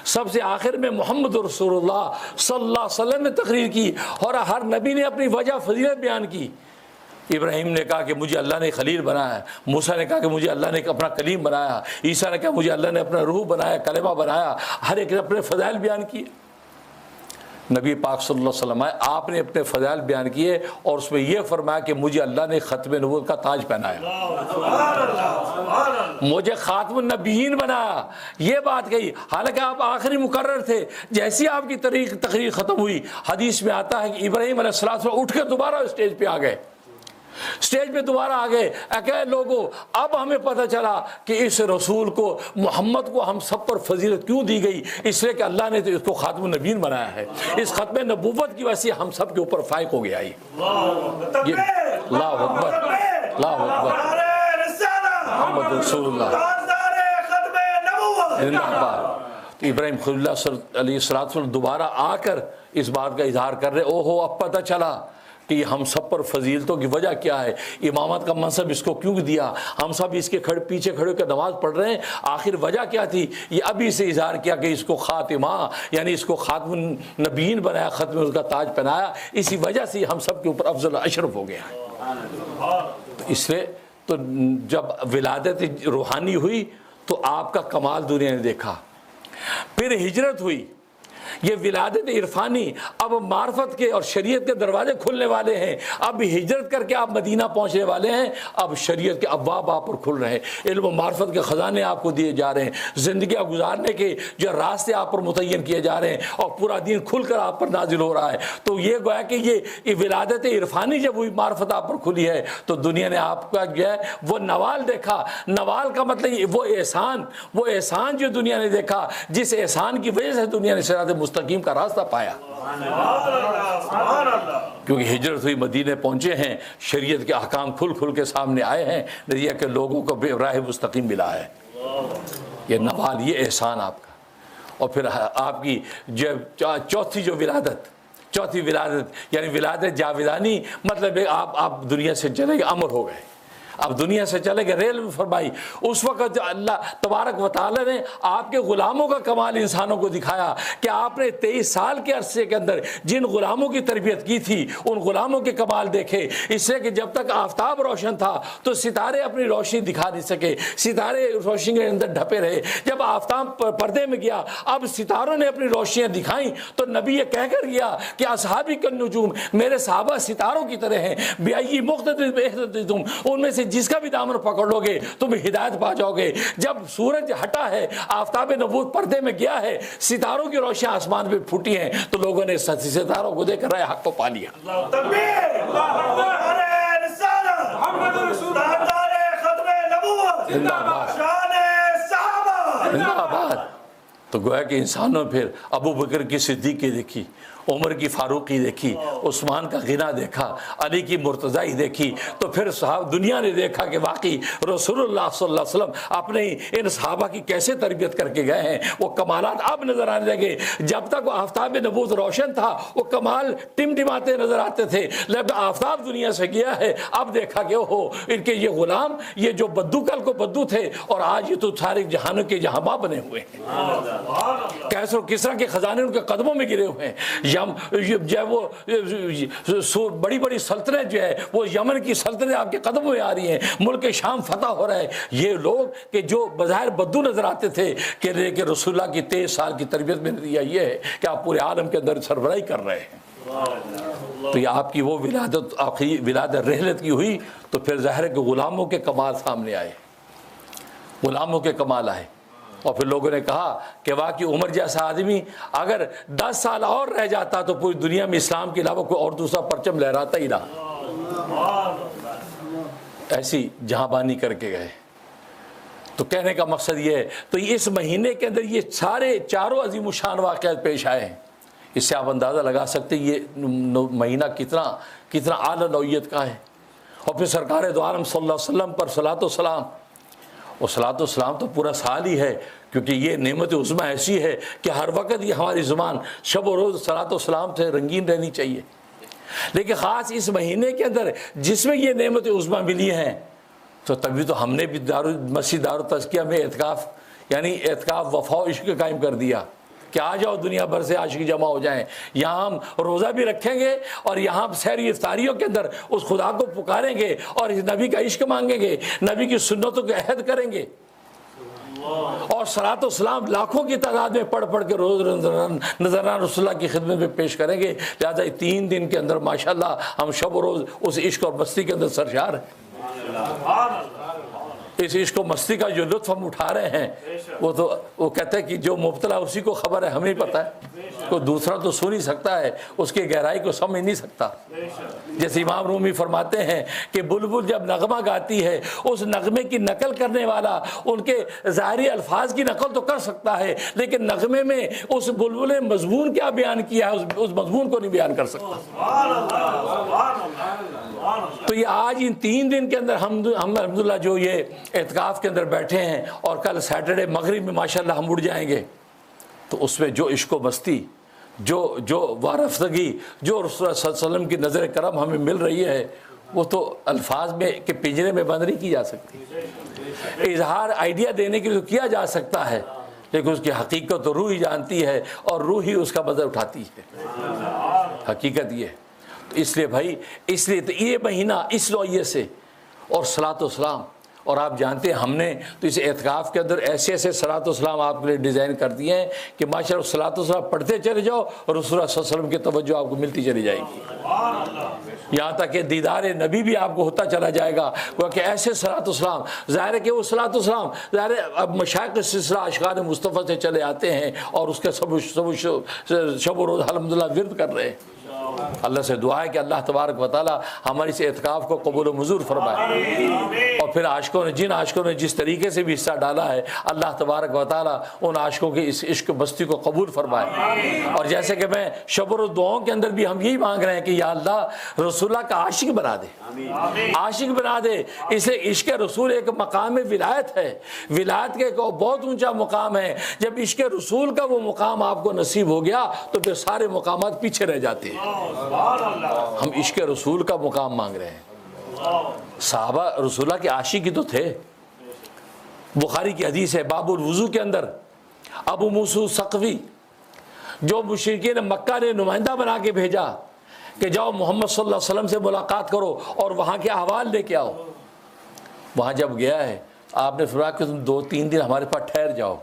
سب سے آخر میں محمد رسول اللہ صلی اللہ علیہ وسلم نے تقریر کی اور ہر نبی نے اپنی وجہ فضیلت بیان کی. ابراہیم نے کہا کہ مجھے اللہ نے خلیل بنایا، موسیٰ نے کہا کہ مجھے اللہ نے اپنا کلیم بنایا، عیسیٰ نے کہا مجھے اللہ نے اپنا روح بنایا، کلمہ بنایا. ہر ایک نے اپنے فضائل بیان کیے. نبی پاک صلی اللہ علیہ وسلم آپ نے اپنے فضائل بیان کیے اور اس میں یہ فرمایا کہ مجھے اللہ نے ختم نبوت کا تاج پہنایا، مجھے خاتم النبیین بنایا. یہ بات کہی حالانکہ آپ آخری مقرر تھے. جیسی آپ کی تقریر ختم ہوئی حدیث میں آتا ہے کہ ابراہیم علیہ السلام اٹھ کے دوبارہ اسٹیج پہ آ گئے. اسٹیج پہ دوبارہ آ گئے. اے لوگوں اب ہمیں پتہ چلا کہ اس رسول کو محمد کو ہم سب پر فضیلت کیوں دی گئی، اس لیے کہ اللہ نے تو اس کو خاتم النبیین بنایا ہے. اس ختم نبوت کی وجہ سے ہم سب کے اوپر فائق ہو گیا. اللہ اکبر، اللہ اکبر، محمد رسول اللہ. ابراہیم خلیل اللہ علیہ السلام دوبارہ آ کر اس بات کا اظہار کر رہے، اوہو اب پتہ چلا کہ ہم سب پر فضیلتوں کی وجہ کیا ہے، امامت کا منصب اس کو کیوں دیا، ہم سب اس کے پیچھے کھڑے ہو کے نماز پڑھ رہے ہیں. آخر وجہ کیا تھی؟ یہ ابھی سے اظہار کیا کہ اس کو خاتمہ یعنی اس کو خاتم النبیین بنایا، ختم اس کا تاج پہنایا. اسی وجہ سے ہم سب کے اوپر افضل اشرف ہو گیا ہے. اس لیے تو جب ولادت روحانی ہوئی تو آپ کا کمال دنیا نے دیکھا. پھر ہجرت ہوئی. یہ ولادت عرفانی اب معرفت کے اور شریعت کے دروازے کھلنے والے ہیں. اب ہجرت کر کے آپ مدینہ پہنچنے والے ہیں, اب شریعت کے ابواب آپ پر کھل رہے ہیں, علم و معرفت کے خزانے آپ کو دیے جا رہے ہیں, زندگیاں گزارنے کے جو راستے آپ پر متعین کیے جا رہے ہیں, اور پورا دین کھل کر آپ پر نازل ہو رہا ہے. تو یہ گویا کہ یہ ولادت عرفانی جب ہوئی, معرفت آپ پر کھلی ہے, تو دنیا نے آپ کا جو ہے وہ نوال دیکھا. نوال کا مطلب وہ احسان جو دنیا نے دیکھا, جس احسان کی وجہ سے دنیا نے صراط مستقیم کا راستہ پایا. کیونکہ ہجرت ہوئی, مدینے پہنچے ہیں, شریعت کے احکام کھل کے سامنے آئے ہیں, نتیجہ کہ لوگوں کو راہ مستقیم ملا ہے. یہ نوال, یہ احسان آپ کا. اور پھر آپ کی چوتھی ولادت یعنی ولادت جاویدانی, مطلب آپ دنیا سے چلے گئے, امر ہو گئے, اب دنیا سے چلے گئے, ریل میں فرمائی. اس وقت جو اللہ تبارک و تعالی نے آپ کے غلاموں کا کمال انسانوں کو دکھایا کہ آپ نے 23 سال کے عرصے کے اندر جن غلاموں کی تربیت کی تھی, ان غلاموں کے کمال دیکھے. اس سے کہ جب تک آفتاب روشن تھا تو ستارے اپنی روشنی دکھا نہیں سکے, ستارے روشنی کے اندر ڈھپے رہے. جب آفتاب پردے میں گیا, اب ستاروں نے اپنی روشنیاں دکھائیں, تو نبی یہ کہہ کر گیا کہ اصحابی کالنجوم, میرے صحابہ ستاروں کی طرح ہیں. بیائی مختلف احتدتم, ان میں سے جس کا بھی دامن پکڑ لو گے تم ہدایت پا جاؤ گے. جب سورج ہٹا ہے, آفتاب نبوت پردے میں گیا ہے, ستاروں کی روشنیاں آسمان پہ پھوٹی ہیں, تو لوگوں نے ستاروں کو دیکھ کر رائے حق کو پا لیا. تو گویا کہ انسانوں پھر ابو بکر کی صدیقی دیکھی, عمر کی فاروقی دیکھی, عثمان کا غنا دیکھا, علی کی مرتضائی دیکھی. تو پھر صحابہ دنیا نے دیکھا کہ واقعی رسول اللہ صلی اللہ علیہ وسلم اپنے ان صحابہ کی کیسے تربیت کر کے گئے ہیں. وہ کمالات اب نظر آنے لگے. جب تک وہ آفتاب نبوت روشن تھا, وہ کمال ٹمٹماتے نظر آتے تھے. جب آفتاب دنیا سے گیا ہے, اب دیکھا کہ اوہو, ان کے یہ غلام, یہ جو بدو کل کو بدو تھے, اور آج یہ تو سارے جہانوں کے جہاں بنے ہوئے ہیں. کیسر و کسرا کے خزانے ان کے قدموں میں گرے ہوئے ہیں. جو وہ بڑی بڑی سلطنت جو ہے, وہ یمن کی سلطنت آپ کے قدموں میں آ رہی ہیں, ملک شام فتح ہو رہا ہے. یہ لوگ کہ جو بظاہر بدو نظر آتے تھے, کہ رسول اللہ کی 23 سال کی تربیت میں نتیجہ یہ ہے کہ آپ پورے عالم کے اندر سربراہی کر رہے ہیں. تو یہ آپ کی وہ ولادت, آخری ولادت رحلت کی ہوئی. تو پھر ظاہر ہے کہ غلاموں کے کمال سامنے آئے, غلاموں کے کمال آئے. اور پھر لوگوں نے کہا کہ واقعی عمر جیسا آدمی اگر 10 سال اور رہ جاتا تو پوری دنیا میں اسلام کے علاوہ کوئی اور دوسرا پرچم لہراتا ہی رہا. ایسی جہاں بانی کر کے گئے. تو کہنے کا مقصد یہ ہے, تو اس مہینے کے اندر یہ سارے چاروں عظیم الشان واقعات پیش آئے ہیں. اس سے آپ اندازہ لگا سکتے یہ مہینہ کتنا اعلیٰ نوعیت کا ہے. اور پھر سرکار دو عالم صلی اللہ علیہ وسلم پر صلاۃ و سلام, اور صلاۃ و سلام تو پورا سال ہی ہے, کیونکہ یہ نعمت عظمیٰ ایسی ہے کہ ہر وقت یہ ہماری زبان شب و روز صلاۃ و سلام سے رنگین رہنی چاہیے. لیکن خاص اس مہینے کے اندر جس میں یہ نعمت عظمیٰ ملی ہیں, تو تبھی تو ہم نے بھی مسجد دار التزکیہ میں اعتکاف یعنی اعتکاف وفا و عشق قائم کر دیا کہ آ جاؤ دنیا بھر سے عاشق جمع ہو جائیں. یہاں ہم روزہ بھی رکھیں گے, اور یہاں سحری افطاریوں کے اندر اس خدا کو پکاریں گے, اور اس نبی کا عشق مانگیں گے, نبی کی سنتوں کے عہد کریں گے, اور صلاۃ و سلام لاکھوں کی تعداد میں پڑھ کے روز نذرانہ رسول اللہ کی خدمت میں پیش کریں گے. لہٰذا 3 دن کے اندر ماشاءاللہ ہم شب و روز اس عشق اور مستی کے اندر سرشار ہیں. اس عشق و مستی کا جو لطف ہم اٹھا رہے ہیں, وہ کہتے ہیں کہ جو مبتلا اسی کو خبر ہے, ہمیں پتہ ہے, کوئی دوسرا تو سن ہی سکتا ہے, اس کی گہرائی کو سمجھ نہیں سکتا. جیسے امام رومی فرماتے ہیں کہ بلبل جب نغمہ گاتی ہے, اس نغمے کی نقل کرنے والا ان کے ظاہری الفاظ کی نقل تو کر سکتا ہے, لیکن نغمے میں اس بلبل نے مضمون کیا بیان کیا ہے, اس مضمون کو نہیں بیان کر سکتا. تو یہ آج ان 3 دن کے اندر ہم الحمدللہ جو یہ اعتکاف کے اندر بیٹھے ہیں, اور کل سیٹرڈے مغرب میں ماشاءاللہ ہم اڑ جائیں گے, تو اس میں جو عشق و مستی, جو وارفتگی, جو رسول اللہ صلی اللہ علیہ وسلم کی نظر کرم ہمیں مل رہی ہے, وہ تو الفاظ میں کہ پنجرے میں بند نہیں کی جا سکتی. اظہار آئیڈیا دینے کے لیے کیا جا سکتا ہے, لیکن اس کی حقیقت تو روح ہی جانتی ہے, اور روح ہی اس کا مزہ اٹھاتی ہے. حقیقت یہ. تو اس لیے بھائی, اس لیے تو یہ مہینہ اس نوعیت سے, اور صلاۃ و سلام اور آپ جانتے ہیں ہم نے تو اس اعتکاف کے اندر ایسے ایسے صلاۃ و سلام آپ کے لیے ڈیزائن کر دیے ہیں کہ ماشاءاللہ صلاۃ و سلام پڑھتے چلے جاؤ اور رسول اللہ صلی اللہ علیہ وسلم کی توجہ آپ کو ملتی چلی جائے گی، یہاں تک کہ دیدار نبی بھی آپ کو ہوتا چلا جائے گا، کیونکہ ایسے صلاۃ و سلام ظاہر ہے کہ وہ صلاۃ و سلام ظاہر ہے اب مشائخ کا سلسلہ اشعار مصطفیٰ سے چلے آتے ہیں اور اس کے شب و روز الحمدللہ ورد کر رہے ہیں۔ اللہ سے دعا ہے کہ اللہ تبارک و تعالی ہمارے اس اعتکاف کو قبول و منظور فرمائے، اور پھر عاشقوں نے جن عاشقوں نے جس طریقے سے بھی حصہ ڈالا ہے اللہ تبارک و تعالی ان عاشقوں کی اس عشق بستی کو قبول فرمائے۔ اور جیسے کہ میں شب و روز دعاؤں کے اندر بھی ہم یہی مانگ رہے ہیں کہ یا اللہ رسول اللہ کا عاشق بنا دے، عاشق بنا دے، اس لیے عشق رسول ایک مقام ولایت ہے، ولایت کے ایک بہت اونچا مقام ہے۔ جب عشق رسول کا وہ مقام آپ کو نصیب ہو گیا تو پھر سارے مقامات پیچھے رہ جاتے ہیں۔ ہم عشق رسول کا مقام مانگ رہے ہیں۔ صحابہ رسول اللہ کے عاشق ہی تو تھے۔ بخاری کی حدیث ہے باب الوضو کے اندر، ابو موسیٰ ثقفی جو مشرکین مکہ نے نمائندہ بنا کے بھیجا کہ جاؤ محمد صلی اللہ علیہ وسلم سے ملاقات کرو اور وہاں کے احوال لے کے آؤ، وہاں جب گیا ہے آپ نے فرمایا کہ تم 2-3 دن ہمارے پاس ٹھہر جاؤ،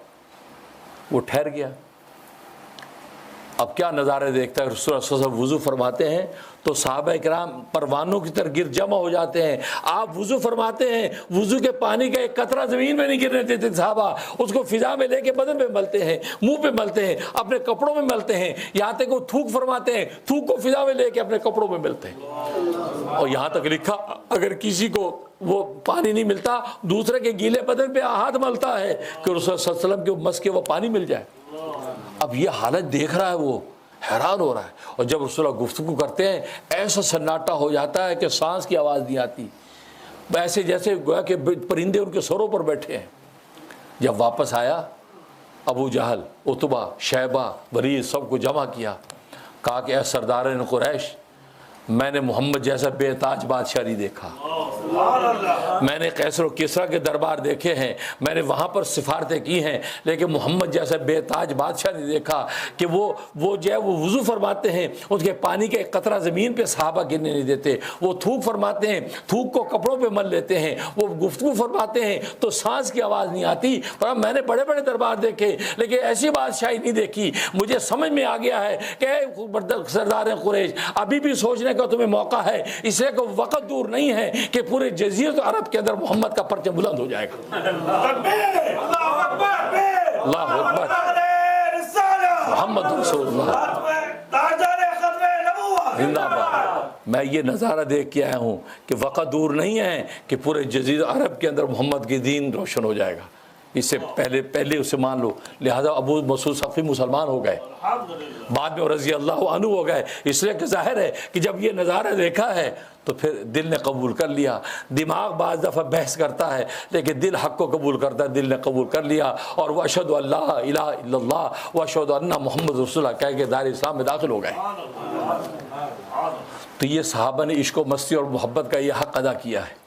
وہ ٹھہر گیا۔ اب کیا نظارے دیکھتا ہے، رسول اللہ صلی اللہ علیہ وسلم وضو فرماتے ہیں تو صحابہ کرام پروانوں کی طرح گرد جمع ہو جاتے ہیں۔ آپ وضو فرماتے ہیں، وضو کے پانی کا ایک قطرہ زمین میں نہیں گرنے دیتے صحابہ، اس کو فضا میں لے کے بدن پہ ملتے ہیں، منہ پہ ملتے ہیں، اپنے کپڑوں میں ملتے ہیں، یہاں تک وہ تھوک فرماتے ہیں، تھوک کو فضا میں لے کے اپنے کپڑوں میں ملتے ہیں۔ اور یہاں تک لکھا اگر کسی کو وہ پانی نہیں ملتا دوسرے کے گیلے بدن پہ ہاتھ ملتا ہے کہ رسول اللہ صلی اللہ علیہ وسلم کے مس کے وہ پانی مل جائے۔ اب یہ حالت دیکھ رہا ہے، وہ حیران ہو رہا ہے، اور جب رسول اللہ گفتگو کرتے ہیں ایسا سناٹا ہو جاتا ہے کہ سانس کی آواز نہیں آتی، ایسے جیسے گویا کہ پرندے ان کے سروں پر بیٹھے ہیں۔ جب واپس آیا ابو جہل، عتبہ، شیبہ، ولید سب کو جمع کیا، کہا کہ اے سرداران قریش، میں نے محمد جیسا بے تاج بادشاہ نہیں دیکھا، میں نے قیصر و کسریٰ کے دربار دیکھے ہیں، میں نے وہاں پر سفارتیں کی ہیں، لیکن محمد جیسا بے تاج بادشاہ نہیں دیکھا کہ وہ جو ہے وہ وضو فرماتے ہیں، اس کے پانی کا ایک قطرہ زمین پہ صحابہ گرنے نہیں دیتے، وہ تھوک فرماتے ہیں، تھوک کو کپڑوں پہ مل لیتے ہیں، وہ گفتگو فرماتے ہیں تو سانس کی آواز نہیں آتی۔ پر میں نے بڑے بڑے دربار دیکھے لیکن ایسی بادشاہی نہیں دیکھی۔ مجھے سمجھ میں آ گیا ہے کہ سردار قریش ابھی بھی سوچنے کا تمہیں موقع ہے، اس لیے کہ وقت دور نہیں ہے کہ پورے جزیرۃ عرب کے اندر محمد کا پرچم بلند ہو جائے گا۔ اللہ اکبر، محمد رسول اللہ زندہ باد۔ میں یہ نظارہ دیکھ کے آیا ہوں کہ وقت دور نہیں ہے کہ پورے جزیرۃ عرب کے اندر محمد کی دین روشن ہو جائے گا، اس سے پہلے اسے مان لو۔ لہذا ابو موسیٰ ثقفی مسلمان ہو گئے، بعد میں رضی اللہ عنہ ہو گئے، اس لیے کہ ظاہر ہے کہ جب یہ نظارہ دیکھا ہے تو پھر دل نے قبول کر لیا۔ دماغ بعض دفعہ بحث کرتا ہے لیکن دل حق کو قبول کرتا ہے، دل نے قبول کر لیا، اور واشہد ان لا الہ الا اللہ واشہد ان محمد رسول اللہ کہہ کے دار اسلام میں داخل ہو گئے۔ تو یہ صحابہ نے عشق و مستی اور محبت کا یہ حق ادا کیا ہے۔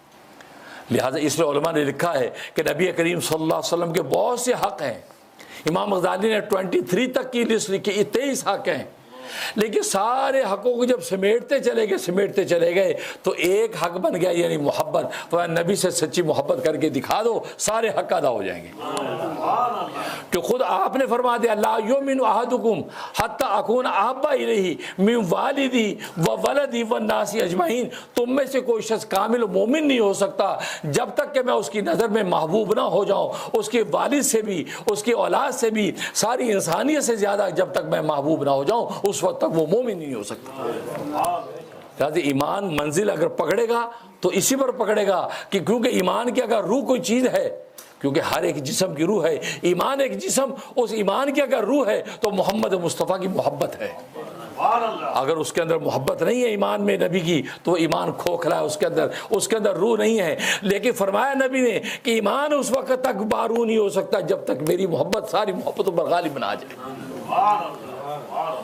لہٰذا اس لیے علماء نے لکھا ہے کہ نبی کریم صلی اللہ علیہ وسلم کے بہت سے حق ہیں۔ امام غزالی نے 23 تک کی لسٹ لکھی، 23 حق ہیں، لیکن سارے حقوں کو جب سمیٹتے چلے گئے تو ایک حق بن گیا، یعنی محبت۔ نبی سے سچی محبت کر کے دکھا دو، سارے حق ادا ہو جائیں گے۔ کہ خود آپ نے فرما دیا لا یؤمن احدکم حتی اکون احب الیہ من والدی و ولدی والناس اجمعین، تم میں سے کوئی شخص کامل مومن نہیں ہو سکتا جب تک کہ میں اس کی نظر میں محبوب نہ ہو جاؤں، اس کے والد سے بھی، اس کی اولاد سے بھی، ساری انسانیت سے زیادہ جب تک میں محبوب نہ ہو جاؤں اس وقت تک وہ مومن نہیں ہو سکتا۔ لہذا ایمان منزل اگر پکڑے گا تو اسی پر پکڑے گا کہ کیونکہ ایمان کی اگر روح کوئی چیز ہے، کیونکہ ہر ایک جسم کی روح ہے، ایمان ایک جسم، اس ایمان کی اگر روح ہے تو محمد مصطفیٰ کی محبت ہے۔ اگر اس کے اندر محبت نہیں ہے ایمان میں نبی کی تو وہ ایمان کھوکھلا ہے، اس کے اندر روح نہیں ہے۔ لیکن فرمایا نبی نے کہ ایمان اس وقت تک بارو نہیں ہو سکتا جب تک میری محبت ساری محبتوں پر غالب نہ آ جائے۔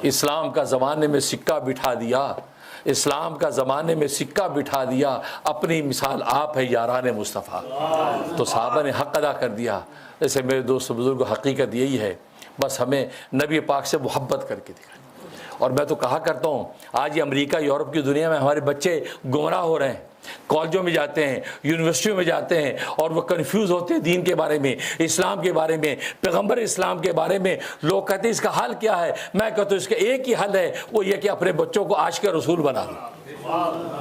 اسلام کا زمانے میں سکہ بٹھا دیا، اسلام کا زمانے میں سکہ بٹھا دیا، اپنی مثال آپ ہے یاران مصطفیٰ۔ تو صحابہ نے حق ادا کر دیا۔ جیسے میرے دوست بزرگ حقیقت یہی ہے، بس ہمیں نبی پاک سے محبت کر کے دکھائیں۔ اور میں تو کہا کرتا ہوں آج یہ امریکہ یورپ کی دنیا میں ہمارے بچے گمراہ ہو رہے ہیں، کالجوں میں جاتے ہیں، یونیورسٹیوں میں جاتے ہیں، اور وہ کنفیوز ہوتے ہیں دین کے بارے میں، اسلام کے بارے میں، پیغمبر اسلام کے بارے میں۔ لوگ کہتے ہیں اس کا حل کیا ہے؟ میں کہتا ہوں اس کا ایک ہی حل ہے، وہ یہ کہ اپنے بچوں کو عاشق رسول بنا دو،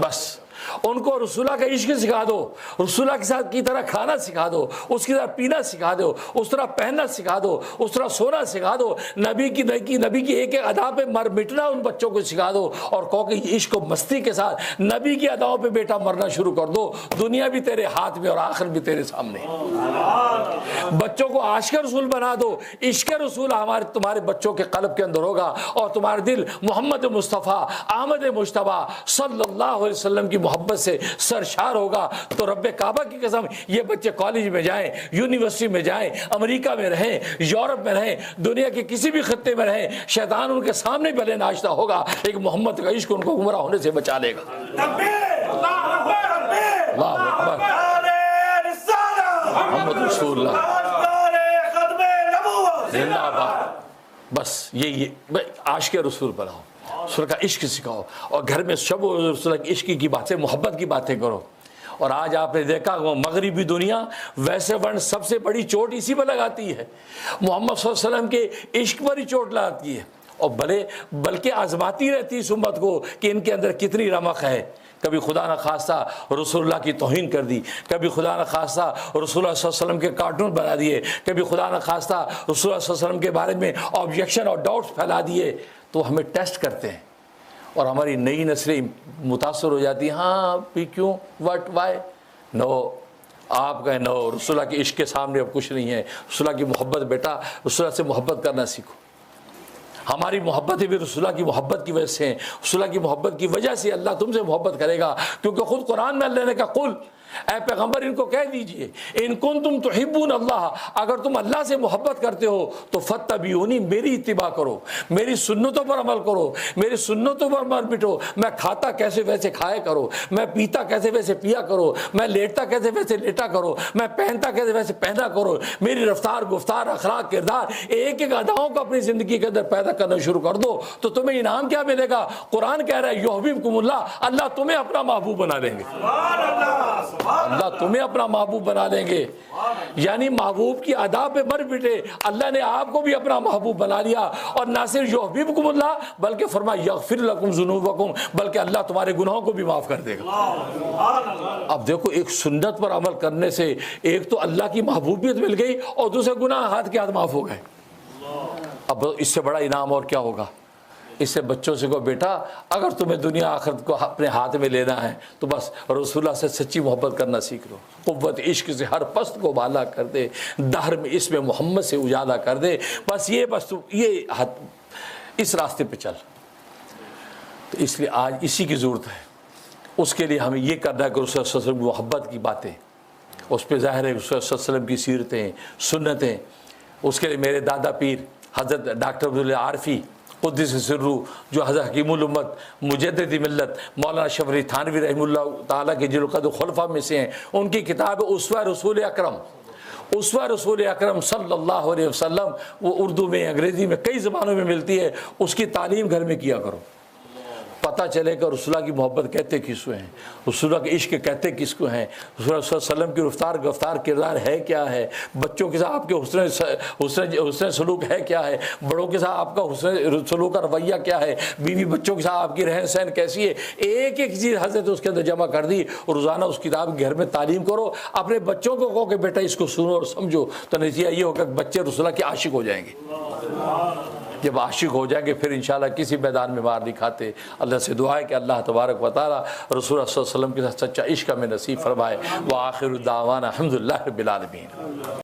بس ان کو رسول اللہ کا عشق سکھا دو، رسول اللہ کے ساتھ کی طرح کھانا سکھا دو، اس کی طرح پینا سکھا دو، اس طرح پہننا سکھا دو، اس طرح سونا سکھا دو، نبی کی ایک ایک ادا پہ مر مٹنا ان بچوں کو سکھا دو، اور کہو کہ عشق و مستی کے ساتھ نبی کی اداؤں پہ بیٹا مرنا شروع کر دو، دنیا بھی تیرے ہاتھ میں اور آخر بھی تیرے سامنے۔ بچوں کو عاشق رسول بنا دو، عشق رسول تمہارے بچوں کے قلب کے اندر ہوگا، اور تمہارا دل محمد مصطفیٰ احمد مجتبیٰ صلی اللہ علیہ وسلم کی محبت سے سرشار ہوگا۔ تو رب کعبہ کی قسم، یہ بچے کالج میں جائیں، یونیورسٹی میں جائیں، امریکہ میں رہیں، یورپ میں رہیں، دنیا کے کسی بھی خطے میں رہیں، شیطان ان کے سامنے بھلے ناشتہ ہوگا، ایک محمد کا عشق ان کو گمراہ ہونے سے بچا لے گا۔ اللہ اکبر، محمد رسول اللہ زندہ باد۔ بس یہی عاشق رسول بناؤ، رسول کا عشق سکھاؤ، اور گھر میں شب و رسول کی عشق کی باتیں، محبت کی باتیں کرو۔ اور آج آپ نے دیکھا وہ مغربی دنیا ویسے ورن سب سے بڑی چوٹ اسی پر لگاتی ہے، محمد صلی اللہ علیہ وسلم کے عشق پر ہی چوٹ لگاتی ہے، اور بلکہ آزماتی رہتی اس امت کو کہ ان کے اندر کتنی رمق ہے۔ کبھی خدا نہ خواستہ رسول اللہ کی توہین کر دی، کبھی خدا نہ خواستہ رسول اللہ صلی اللہ علیہ وسلم کے کارٹون بنا دیے، کبھی خدا نہ خواستہ رسول اللہ صلی اللہ علیہ وسلم کے بارے میں آبجیکشن اور ڈاؤٹس پھیلا دیے۔ تو ہمیں ٹیسٹ کرتے ہیں، اور ہماری نئی نسلیں متاثر ہو جاتی ہیں، ہاں بھی کیوں، واٹ، وائی، نو، آپ کہیں نو، رسول اللہ کے عشق کے سامنے اب کچھ نہیں ہے۔ رسول اللہ کی محبت، بیٹا رسول اللہ سے محبت کرنا سیکھو۔ ہماری محبتیں بھی رسول اللہ کی محبت کی وجہ سے ہیں، رسول اللہ کی محبت کی وجہ سے اللہ تم سے محبت کرے گا، کیونکہ خود قرآن میں اللہ نے کہا قل، اے پیغمبر ان کو کہہ دیجئے، ان کنتم تحبون اللہ، اگر تم اللہ سے محبت کرتے ہو تو فاتبعونی، میری اتباع کرو، میری سنتوں پر عمل کرو، میری سنتوں پر مت مٹو، میں کھاتا کیسے ویسے کھایا کرو، میں پیتا کیسے ویسے پیا کرو، میں لیٹتا کیسے ویسے لیٹا کرو، میں پہنتا کیسے ویسے پہنا کرو، میری رفتار، گفتار، اخلاق، کردار، ایک ایک اداؤں کو اپنی زندگی کے اندر پیدا کرنا شروع کر دو، تو تمہیں انعام کیا ملے گا؟ قرآن کہہ رہا ہے یحببکم اللہ، اللہ تمہیں اپنا محبوب بنا دیں گے، اللہ تمہیں اپنا محبوب بنا دیں گے۔ یعنی محبوب کی ادا پہ مر پٹے، اللہ نے آپ کو بھی اپنا محبوب بنا لیا، اور نہ صرف یحببکم اللہ بلکہ فرمایا یغفر لکم ذنوبکم، بلکہ اللہ تمہارے گناہوں کو بھی معاف کر دے گا۔ اب دیکھو، ایک سنت پر عمل کرنے سے ایک تو اللہ کی محبوبیت مل گئی، اور دوسرے گناہ ہاتھ کے ہاتھ معاف ہو گئے۔ اب اس سے بڑا انعام اور کیا ہوگا؟ اس سے بچوں سے کہو بیٹا اگر تمہیں دنیا آخرت کو اپنے ہاتھ میں لینا ہے تو بس رسول اللہ سے سچی محبت کرنا سیکھ لو، قوت عشق سے ہر پست کو بالا کر دے، دہر میں اس میں محمد سے اجالا کر دے، بس یہ اس راستے پہ چل۔ تو اس لیے آج اسی کی ضرورت ہے، اس کے لیے ہمیں یہ کرنا ہے کہ رسول اللہ صلی اللہ علیہ وسلم کی محبت کی باتیں، اس پہ ظاہر ہے رسول اللہ صلی اللہ علیہ وسلم کی سیرتیں، سنتیں۔ اس کے لیے میرے دادا پیر حضرت ڈاکٹر عبداللہ عارفی قدس سرو، جو حضرت حکیم الامت مجدد ملت مولانا اشرف علی تھانوی رحمہ اللہ تعالیٰ کے جل القدر خلفاء میں سے ہیں، ان کی کتاب اسوہ رسول اکرم، اسوہ رسول اکرم صلی اللہ علیہ وسلم، وہ اردو میں، انگریزی میں، کئی زبانوں میں ملتی ہے، اس کی تعلیم گھر میں کیا کرو، پتہ چلے گا رسول اللہ کی محبت کہتے کس کو ہیں، رسول اللہ کے عشق کہتے کس کو ہیں، رسول اللہ صلی اللہ علیہ وسلم کی رفتار گفتار کردار ہے کیا ہے، بچوں کے ساتھ آپ کے حسن سلوک ہے کیا ہے، بڑوں کے ساتھ آپ کا حسن سلوک کا رویہ کیا ہے، بیوی بچوں کے ساتھ آپ کی رہن سہن کیسی ہے، ایک ایک چیز حضرت اس کے اندر جمع کر دی، اور روزانہ اس کتاب گھر میں تعلیم کرو، اپنے بچوں کو کہو کہ بیٹا اس کو سنو اور سمجھو، تو نتیجہ یہ ہوگا کہ بچے رسول اللہ کے عاشق ہو جائیں گے۔ جب عاشق ہو جائیں گے پھر انشاءاللہ کسی میدان میں مار نہیں کھاتے۔ اللہ سے دعا ہے کہ اللہ تبارک و تعالی رسول اللہ صلی اللہ علیہ وسلم کے ساتھ سچا عشق ہمیں نصیب فرمائے۔ وآخر دعوانا الحمدللہ رب العالمین۔